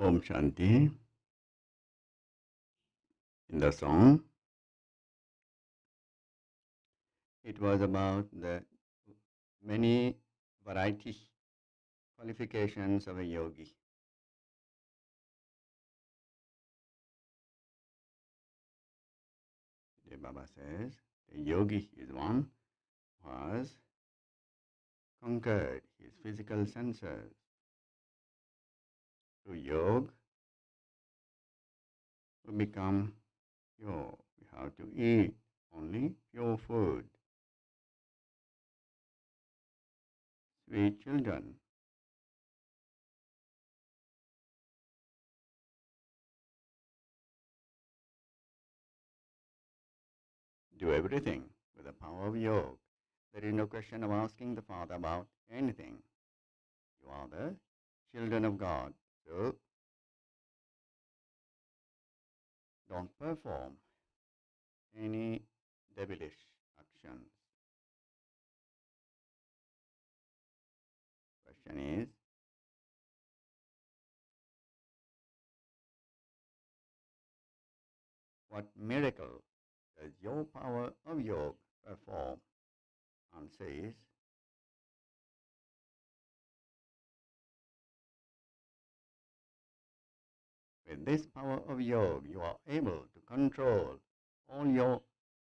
Om Shanti. In the song, it was about the many variety qualifications of a yogi. The Baba says the yogi is one who has conquered his physical senses. Through yoga, we become pure. We have to eat only pure food. Sweet children. Do everything with the power of yoga. There is no question of asking the Father about anything. You are the children of God, so don't perform any devilish actions. Question is, what miracle does your power of yoga perform? Answer is, with this power of yoga, you are able to control all your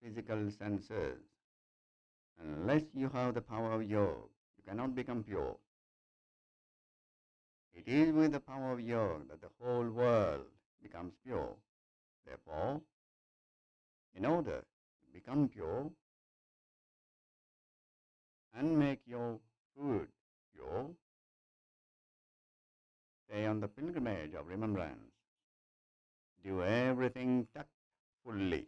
physical senses. Unless you have the power of yoga, you cannot become pure. It is with the power of yoga that the whole world becomes pure. Therefore, in order to become pure and make your food pure, stay on the pilgrimage of remembrance. Do everything tactfully.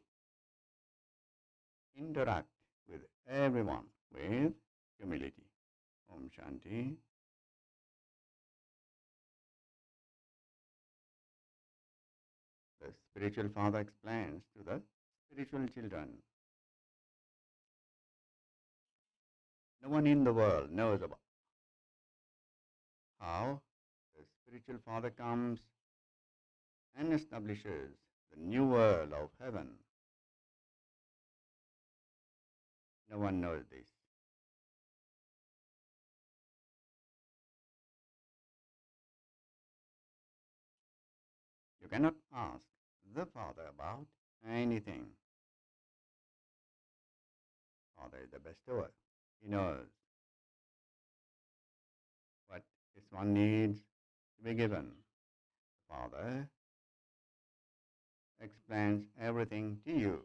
Interact with everyone with humility. Om Shanti. The spiritual father explains to the spiritual children. No one in the world knows about how the spiritual father comes and establishes the new world of heaven. No one knows this. You cannot ask the Father about anything. Father is the bestower. He knows what this one needs to be given. Father explains everything to you.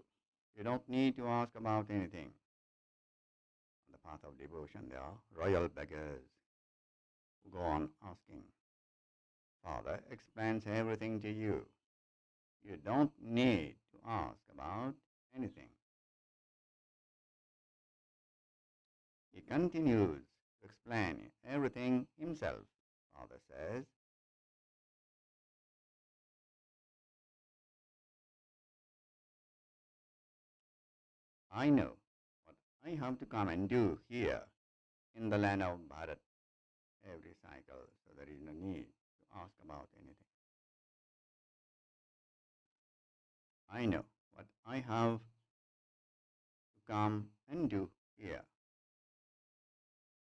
You don't need to ask about anything. On the path of devotion, there are royal beggars who go on asking. Father explains everything to you. You don't need to ask about anything. He continues to explain everything himself. Father says, I know what I have to come and do here in the land of Bharat every cycle, so there is no need to ask about anything. I know what I have to come and do here.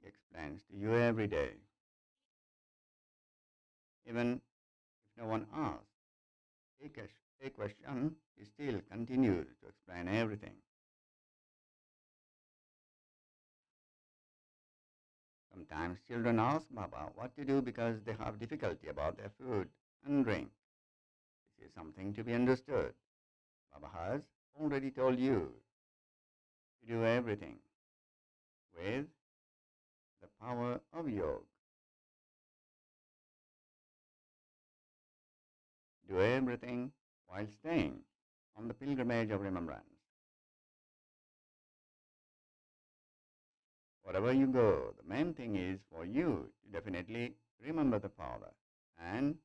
He explains to you every day. Even if no one asks a question, he still continues to explain everything. Sometimes children ask Baba what to do because they have difficulty about their food and drink. This is something to be understood. Baba has already told you to do everything with the power of yoga. Do everything while staying on the pilgrimage of remembrance. Wherever you go, the main thing is for you to definitely remember the Father and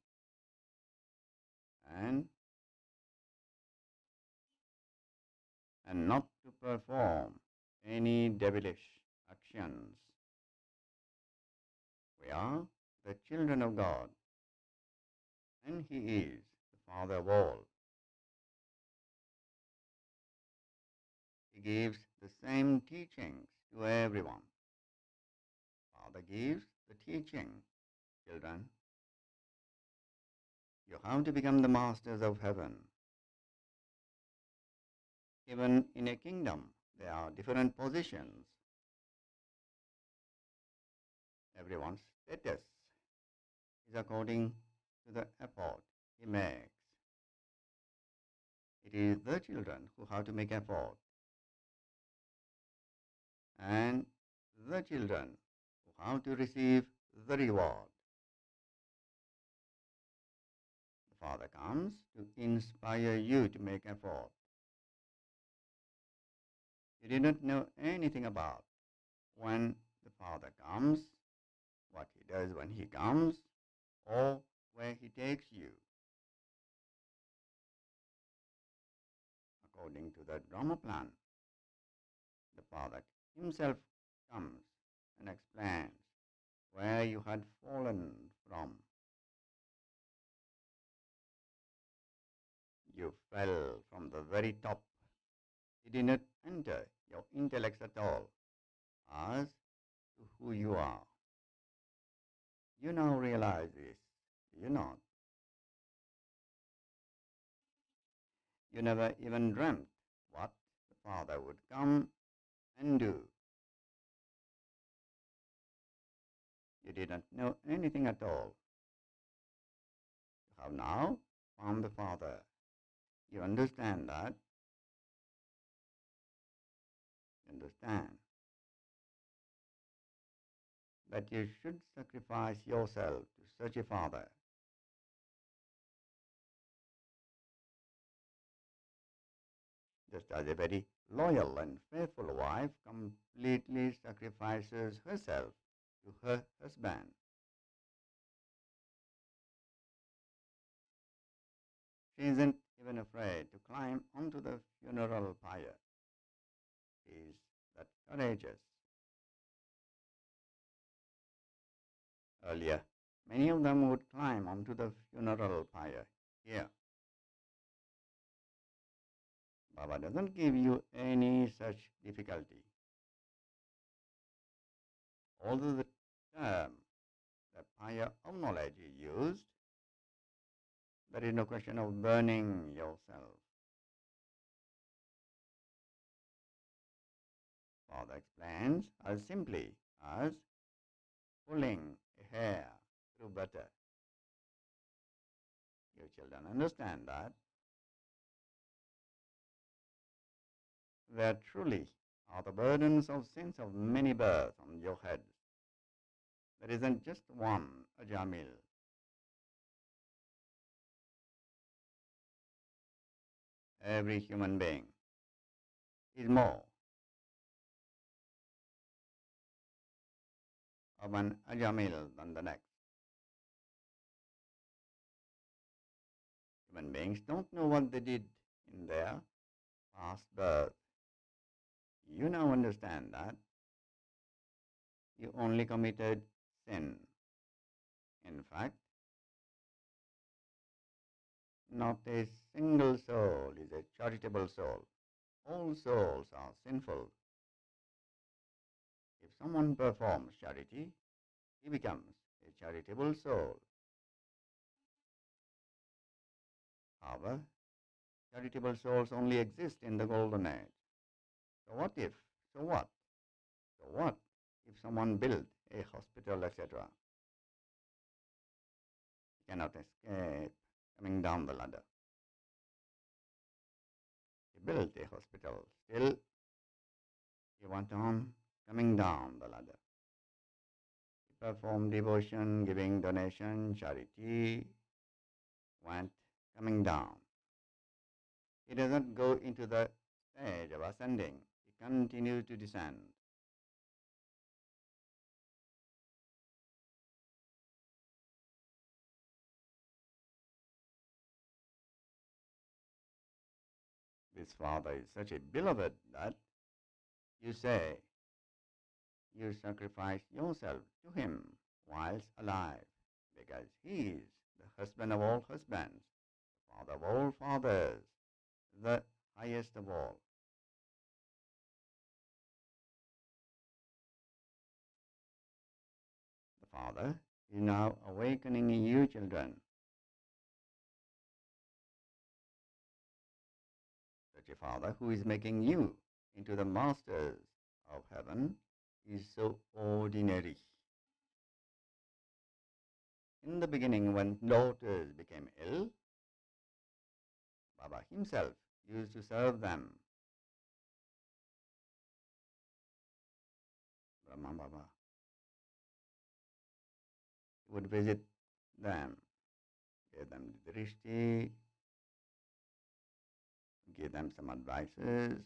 not to perform any devilish actions. We are the children of God, and and he is the Father of all. He gives the same teachings to everyone. Father gives the teaching, children. You have to become the masters of heaven. Even in a kingdom, there are different positions. Everyone's status is according to the effort he makes. It is the children who have to make effort, and the children who have to receive the reward. The Father comes to inspire you to make effort. You did not know anything about when the Father comes, what he does when he comes, or where he takes you. According to the drama plan, the Father himself comes and explains where you had fallen from. You fell from the very top. It did not enter your intellect at all as to who you are. You now realize this, do you not? You never even dreamt what the Father would come and do. You didn't know anything at all. You have now found the Father. You understand that? You understand that you should sacrifice yourself to such a Father. Just as a very loyal and faithful wife completely sacrifices herself to her husband. She isn't even afraid to climb onto the funeral pyre. She is that courageous. Earlier, many of them would climb onto the funeral pyre here. Baba doesn't give you any such difficulty. Although the term, the pyre of knowledge is used, there is no question of burning yourself. Father explains as simply as pulling a hair through butter. You children understand that. There truly are the burdens of sins of many births on your heads. There isn't just one Ajamil. Every human being is more of an Ajamil than the next. Human beings don't know what they did in their past birth. You now understand that. You only committed sin. In fact, not a single soul is a charitable soul. All souls are sinful. If someone performs charity, he becomes a charitable soul. However, charitable souls only exist in the golden age. So what if, so what? So what if someone built a hospital, etc.? He cannot escape coming down the ladder. He built a hospital, still he went on coming down the ladder. He performed devotion, giving donation, charity, went coming down. He doesn't go into the stage of ascending. He continues to descend. This Father is such a beloved that you say you sacrifice yourself to him whilst alive because he is the husband of all husbands, the father of all fathers, the highest of all. The Father is now awakening in you children. Such a Father who is making you into the masters of heaven is so ordinary. In the beginning, when daughters became ill, Baba himself used to serve them. Brahma Baba would visit them, give them the drishti, give them some advices,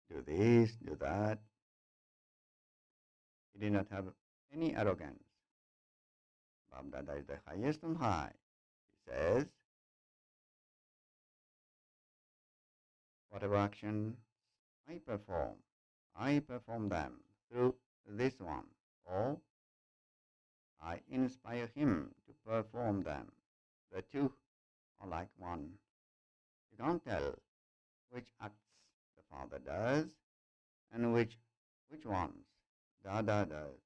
do this, do that. He did not have any arrogance. Babdada is the highest on high. He says, whatever action I perform them through this one, or I inspire him to perform them. The two are like one. You can't tell which acts the Father does and which ones Dada does.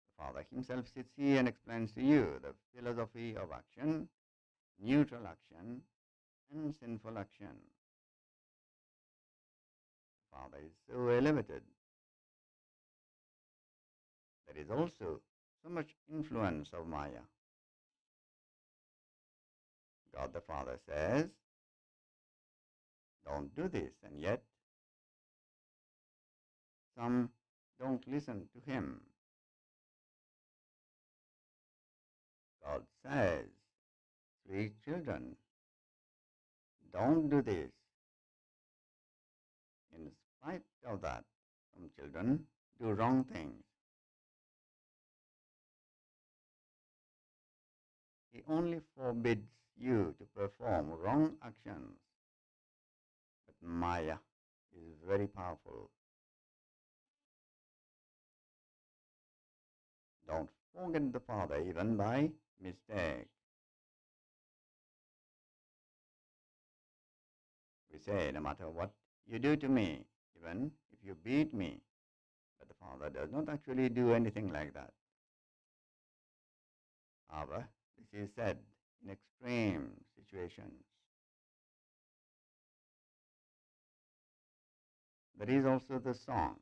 The Father himself sits here and explains to you the philosophy of action, neutral action, and sinful action. The Father is so elevated. There is also so much influence of Maya. God the Father says, don't do this, and yet some don't listen to him. God says, sweet children, don't do this. In spite of that, some children do wrong things. He only forbids you to perform wrong actions. But Maya is very powerful. Don't forget the Father even by mistake. We say, no matter what you do to me, even if you beat me, but the Father does not actually do anything like that. However, this is said in extreme situations. There is also the song,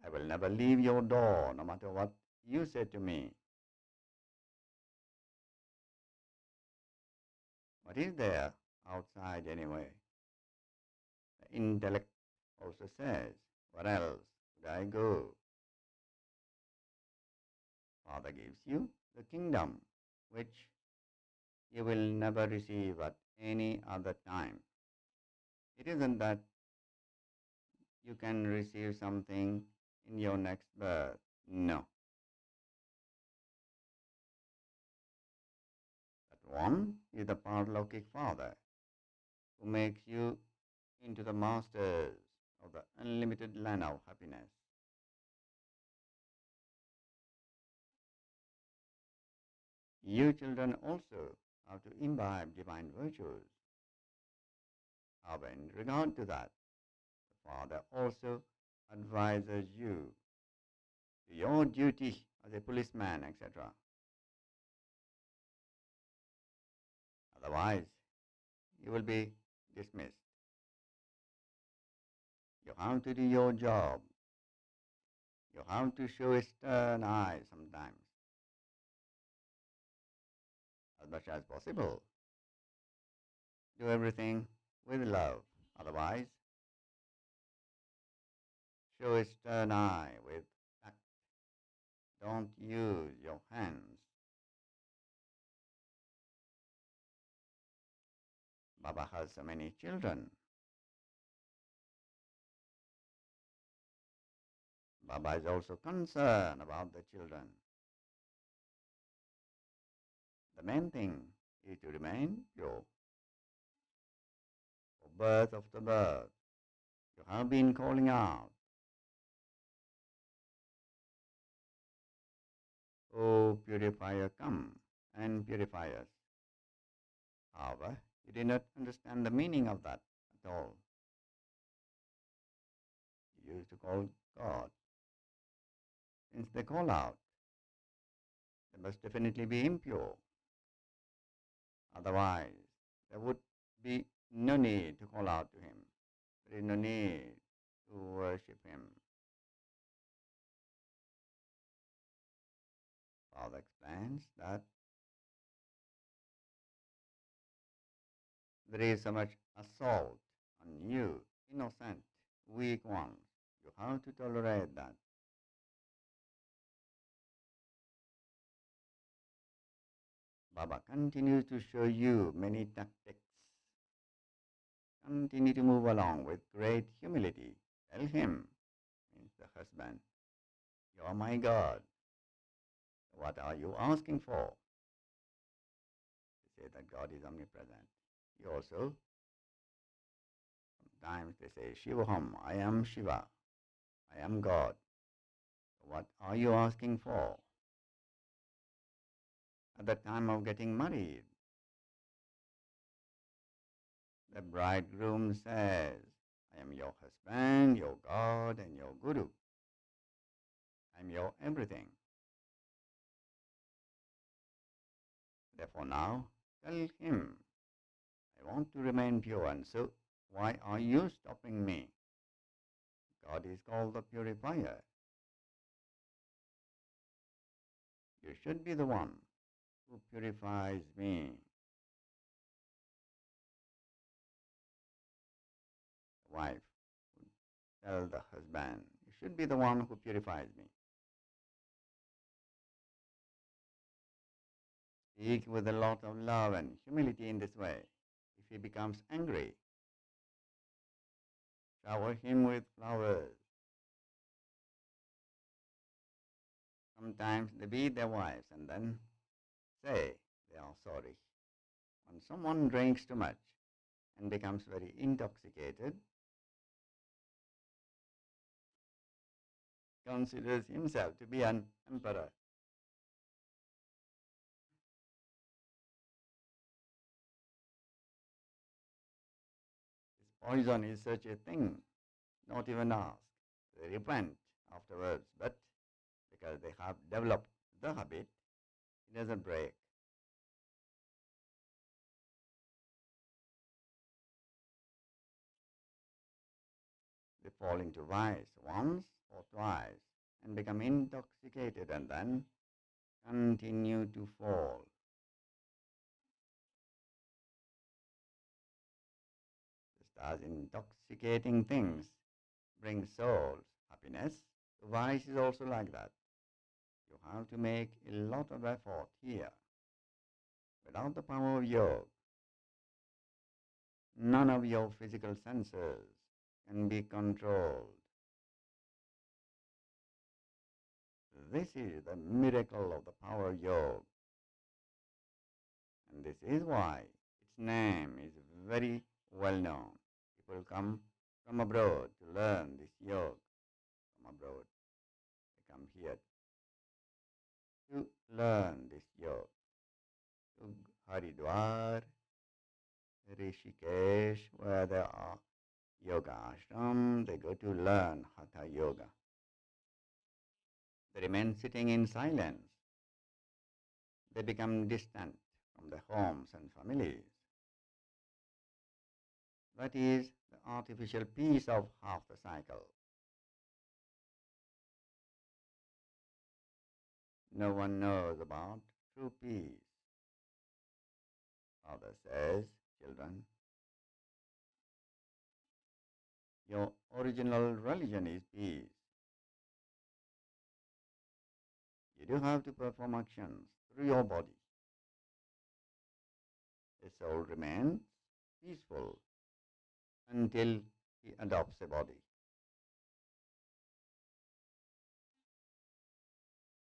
I will never leave your door no matter what you say to me. What is there outside anyway? The intellect also says, where else would I go? Father gives you the kingdom, which you will never receive at any other time. It isn't that you can receive something in your next birth. No. That one is the Paralokik Father, who makes you into the masters of the unlimited land of happiness. You children also have to imbibe divine virtues. However, in regard to that, the Father also advises you to your duty as a policeman, etc. Otherwise, you will be dismissed. You have to do your job. You have to show a stern eye sometimes, as much as possible. Do everything with love. Otherwise, show a stern eye with tact. Don't use your hands. Baba has so many children. Baba is also concerned about the children. The main thing is to remain pure. For birth after birth, You have been calling out, "O purifier, come and purify us." However, you did not understand the meaning of that at all. You used to call God. Since they call out, they must definitely be impure. Otherwise, there would be no need to call out to him. There is no need to worship him. Father explains that there is so much assault on you, innocent, weak ones. You have to tolerate that. Baba continues to show you many tactics. Continue to move along with great humility. Tell him, means the husband, "You are my God. What are you asking for?" They say that God is omnipresent. You also, sometimes they say, "Shivaham, I am Shiva. I am God. What are you asking for?" At the time of getting married, the bridegroom says, "I am your husband, your God, and your Guru. I am your everything. Therefore now, tell him, I want to remain pure, and so why are you stopping me?" God is called the purifier. You should be the one who purifies me. The wife would tell the husband, "You should be the one who purifies me." Speak with a lot of love and humility in this way. If he becomes angry, shower him with flowers. Sometimes they beat their wives and then say they are sorry. When someone drinks too much and becomes very intoxicated, considers himself to be an emperor. This poison is such a thing, not even ask. They repent afterwards, but because they have developed the habit, it doesn't break. They fall into vice once or twice and become intoxicated and then continue to fall. Just as intoxicating things bring souls happiness, vice is also like that. You have to make a lot of effort here. Without the power of yoga, none of your physical senses can be controlled. This is the miracle of the power of yoga. And this is why its name is very well known. People come from abroad to learn this yoga from abroad. They come here to learn this yoga. To Haridwar, Rishikesh, where there are yoga ashram, they go to learn Hatha Yoga. They remain sitting in silence. They become distant from their homes and families. That is the artificial piece of half the cycle. No one knows about true peace. Father says, "Children, your original religion is peace. You do have to perform actions through your body. The soul remains peaceful until he adopts a body.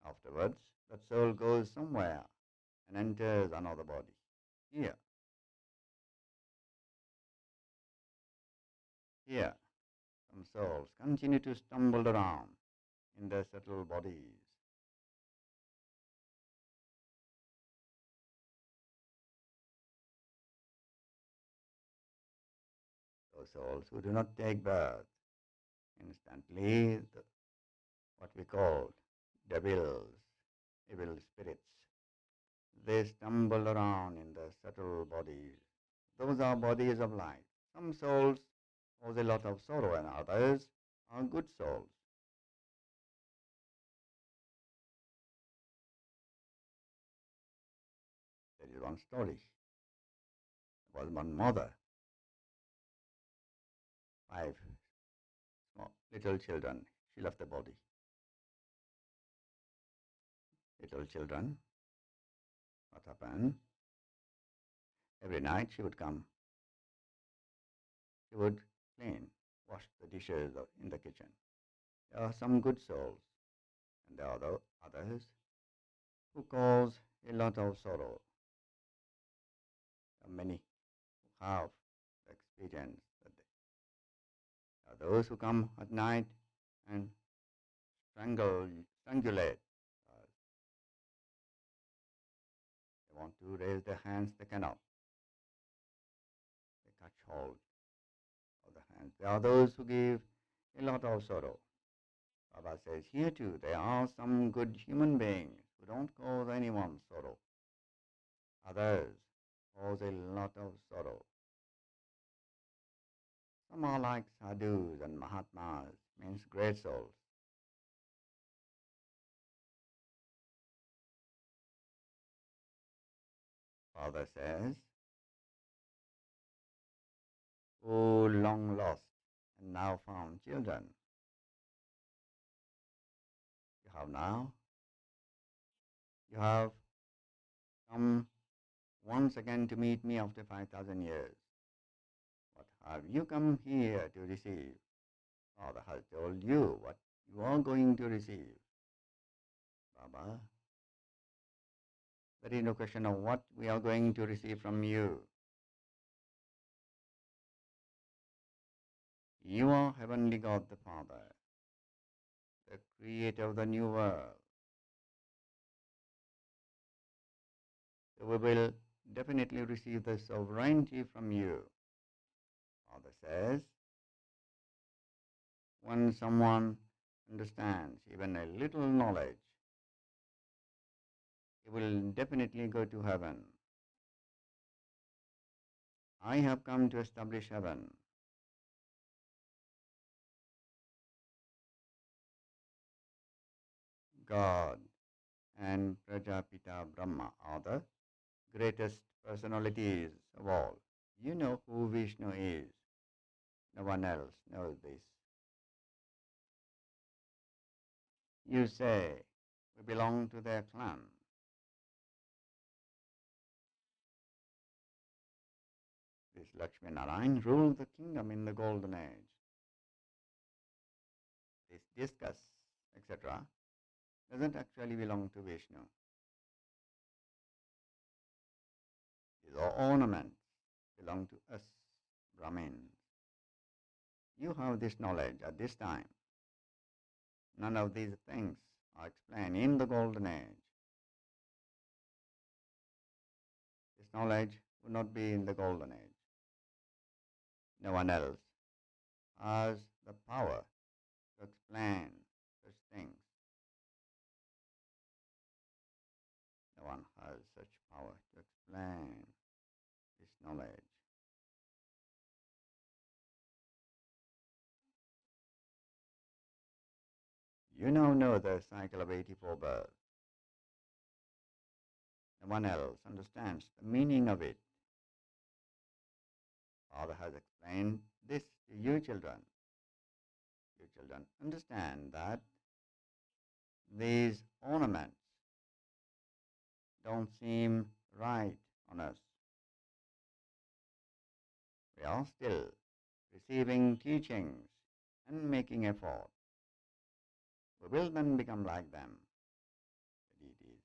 Afterwards, that soul goes somewhere and enters another body. Here, here, Some souls continue to stumble around in their subtle bodies. Those souls who do not take birth instantly, what we call devils, evil spirits, they stumble around in their subtle bodies. Those are bodies of light. Some souls cause a lot of sorrow, and others are good souls. There is one story. There was one mother, five small little children. She left the body. Little children, what happened? Every night she would come. She would clean, wash the dishes in the kitchen. There are some good souls, and there are others who cause a lot of sorrow. There are many who have the experience that there are those who come at night and strangulate us. They want to raise their hands, they cannot. They catch hold of the hands. There are those who give a lot of sorrow. Baba says here too, there are some good human beings who don't cause anyone sorrow. Others cause a lot of sorrow. Some are like sadhus and mahatmas, means great souls. Father says, oh long lost and now found children, you have come once again to meet me after 5,000 years. What have you come here to receive? Father has told you what you are going to receive. Baba, there is no question of what we are going to receive from you. You are Heavenly God the Father, the creator of the new world. So we will definitely receive the sovereignty from you. Father says, when someone understands even a little knowledge, he will definitely go to heaven. I have come to establish heaven. God and Prajapita Brahma are the greatest personalities of all. You know who Vishnu is. No one else knows this. You say, we belong to their clan. This Lakshmi Narayan ruled the kingdom in the golden age. This discus, etc., doesn't actually belong to Vishnu. These are ornaments, belong to us, Brahmins. You have this knowledge at this time. None of these things are explained in the golden age. This knowledge would not be in the golden age. No one else has the power to explain such things. No one has such power to explain this knowledge. You now know the cycle of 84 births. No one else understands the meaning of it. Father has explained this to you children. You children understand that these ornaments don't seem right on us. We are still receiving teachings and making effort. We will then become like them, the deities.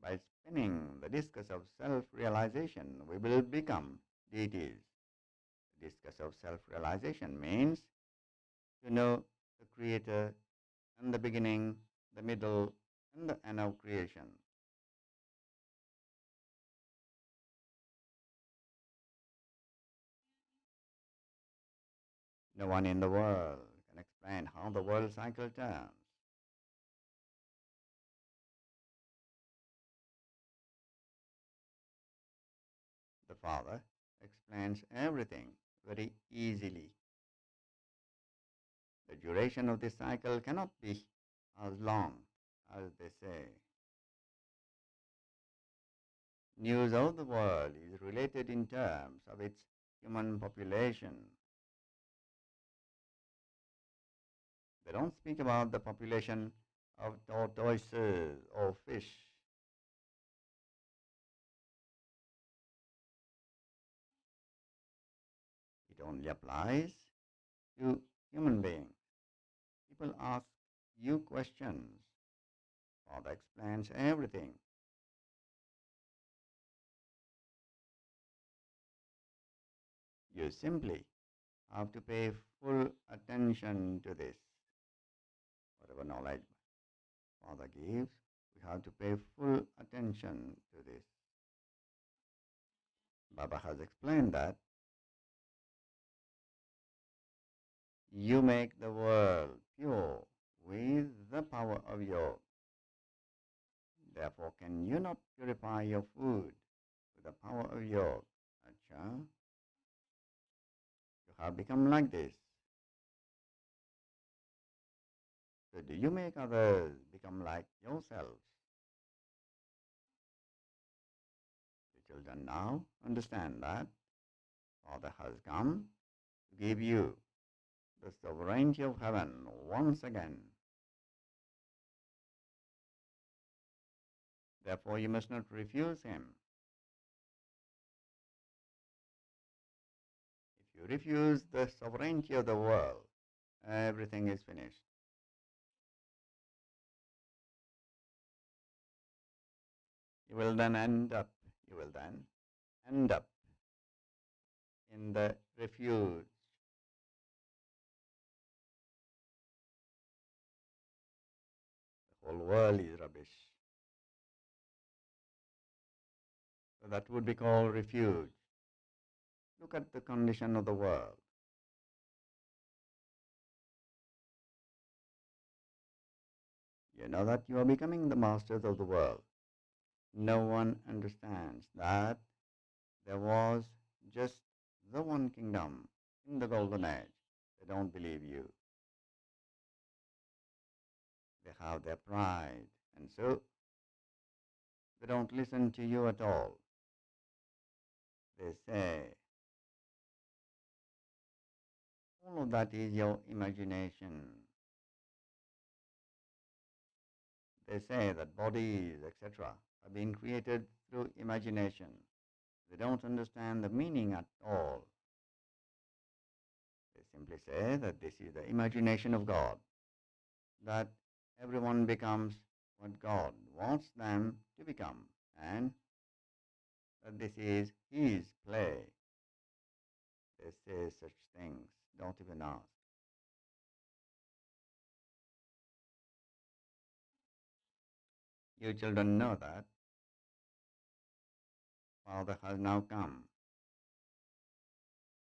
By spinning the discus of self-realization, we will become deities. To discuss of self-realization means to know the Creator and the beginning, the middle, and the end of creation. No one in the world can explain how the world cycle turns. The Father explains everything very easily. The duration of this cycle cannot be as long as they say. News of the world is related in terms of its human population. They don't speak about the population of tortoises or fish. It only applies to human beings. People ask you questions. Father explains everything. You simply have to pay full attention to this. Whatever knowledge Father gives, we have to pay full attention to this. Baba has explained that you make the world pure with the power of yoga. Therefore, can you not purify your food with the power of yoga? Acha, you have become like this. So do you make others become like yourselves? The children now understand that Father has come to give you the sovereignty of heaven once again. Therefore, you must not refuse him. If you refuse the sovereignty of the world, everything is finished. You will then end up in the refuge. The whole world is rubbish. So that would be called refuge. Look at the condition of the world. You know that you are becoming the masters of the world. No one understands that there was just the one kingdom in the golden age. They don't believe you. They have their pride, and so they don't listen to you at all. They say, all of that is your imagination. They say that bodies, etc., have been created through imagination. They don't understand the meaning at all. They simply say that this is the imagination of God, that everyone becomes what God wants them to become, and that this is His play. They say such things, don't even ask. You children know that Father has now come.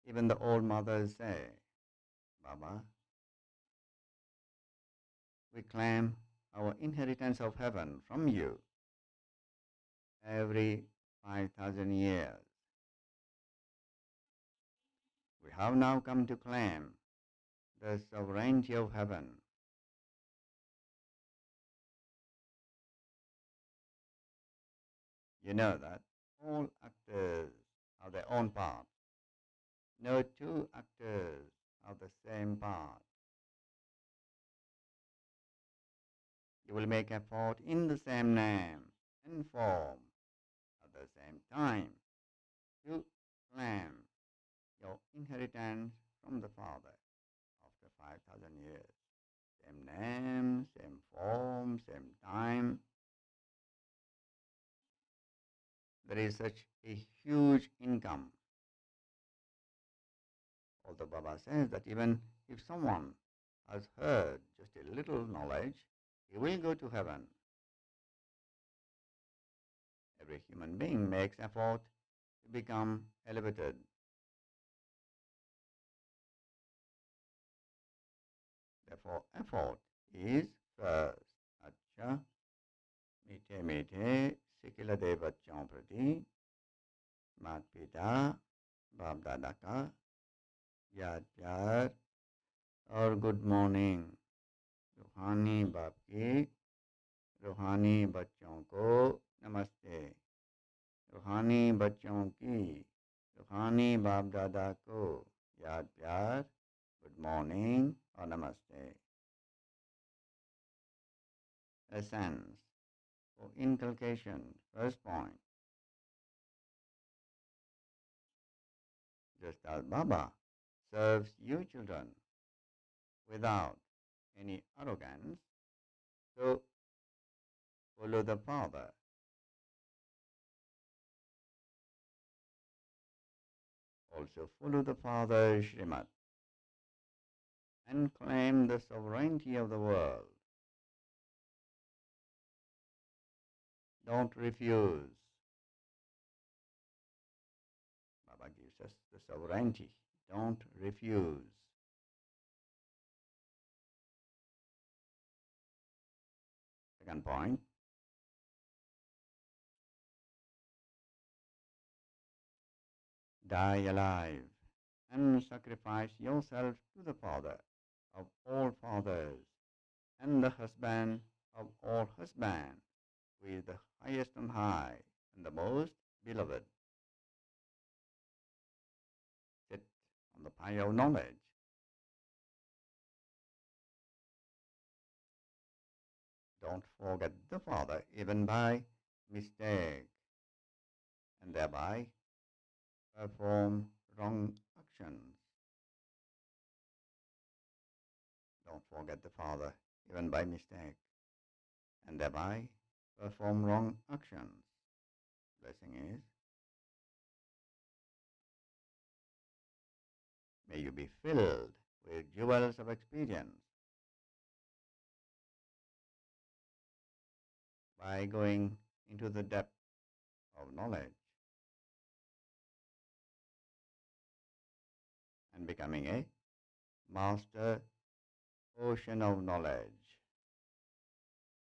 Even the old mothers say, Baba, we claim our inheritance of heaven from you every 5,000 years. We have now come to claim the sovereignty of heaven. You know that all actors have their own part. No two actors have the same part. You will make effort in the same name and form at the same time to claim your inheritance from the Father after 5,000 years. Same name, same form, same time. There is such a huge income. the Baba says that even if someone has heard just a little knowledge, he will go to heaven. Every human being makes effort to become elevated. Therefore, effort is first. अच्छा मीठे मीठे सिखिलदे बच्चों प्रति माता पिता बाप दादा का याद प्यार और गुड मॉर्निंग। रूहानी बाप की रूहानी बच्चों को नमस्ते। रूहानी बच्चों की रूहानी बाप दादा को याद प्यार, गुड मॉर्निंग और नमस्ते। Essence for inculcation. First point. Just as Baba serves you children without any arrogance, so follow the Father. Also follow the Father's Srimad and claim the sovereignty of the world. Don't refuse. Baba gives us the sovereignty. Don't refuse. Second point. Die alive and sacrifice yourself to the Father of all fathers and the husband of all husbands, who is the highest on high and the most beloved. Sit on the pie of knowledge. Don't forget the Father even by mistake, and thereby perform wrong actions. Don't forget the Father even by mistake, and thereby perform wrong actions. Blessing is, may you be filled with jewels of experience by going into the depth of knowledge and becoming a master ocean of knowledge.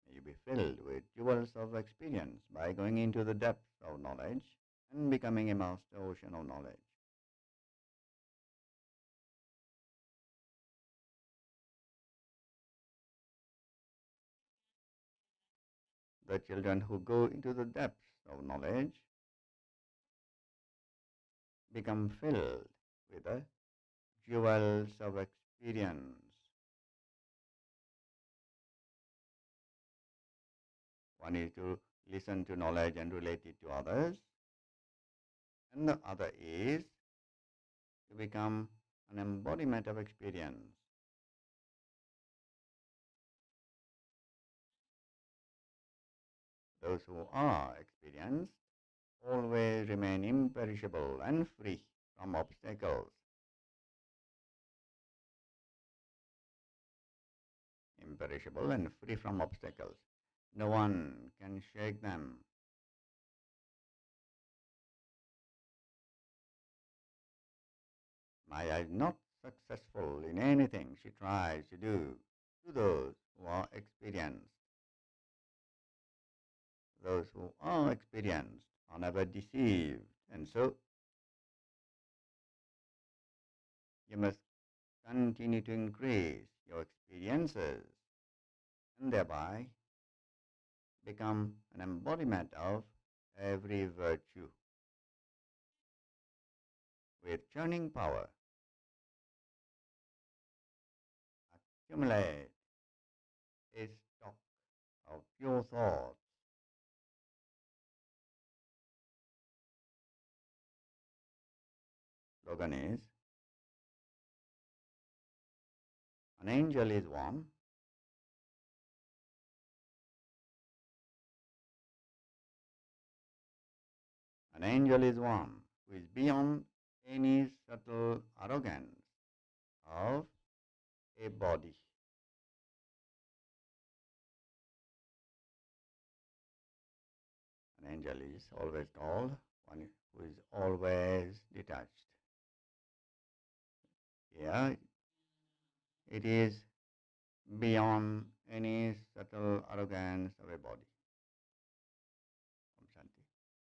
May you be filled with jewels of experience by going into the depths of knowledge and becoming a master ocean of knowledge. The children who go into the depths of knowledge become filled with the jewels of experience. One is to listen to knowledge and relate it to others, and the other is to become an embodiment of experience. Those who are experienced always remain imperishable and free from obstacles. Imperishable and free from obstacles. No one can shake them. Maya is not successful in anything she tries to do to those who are experienced. Those who are experienced are never deceived, and so you must continue to increase your experiences and thereby become an embodiment of every virtue with churning power. Accumulate a stock of pure thoughts. Slogan is, an angel is one An angel is one who is beyond any subtle arrogance of a body. An angel is always called one who is always detached. Yeah, it is beyond any subtle arrogance of a body.